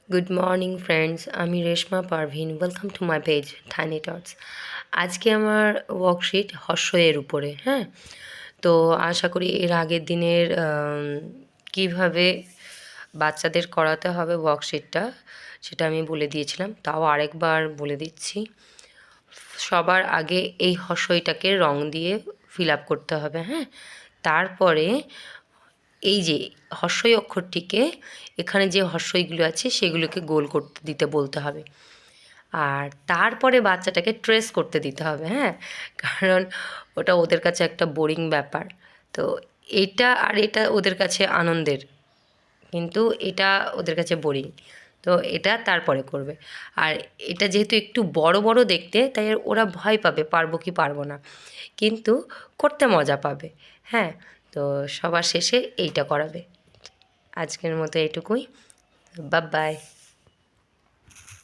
Good morning friends, আমি Reshma Parvin. Welcome to my page tiny tots. আজকে আমার ওয়ার্কশিট হর্ষয়ের উপরে। তো আশা করি এর আগের দিনের কিভাবে বাচ্চাদের করাতে হবে ওয়ার্কশিটটা সেটা আমি বলে দিয়েছিলাম, তাও আরেকবার বলে দিচ্ছি। সবার আগে এই হর্ষইটাকে রং দিয়ে ফিল আপ করতে হবে। তারপরে এই যে হর্ষই অক্ষরটিকে এখানে যে হর্ষইগুলো আছে সেগুলোকে গোল করতে দিতে বলতে হবে। আর তারপরে বাচ্চাটাকে ট্রেস করতে দিতে হবে। কারণ ওটা ওদের কাছে একটা বোরিং ব্যাপার। তো এটা আর এটা ওদের কাছে আনন্দের, কিন্তু এটা ওদের কাছে বোরিং। তো এটা তারপরে করবে। আর এটা যেহেতু একটু বড় বড় দেখতে, তাই ওরা ভয় পাবে পারবো কি পারবো না, কিন্তু করতে মজা পাবে। তো সবার শেষে এইটা করাবে। আজকের মতো এইটুকুই। Bye bye.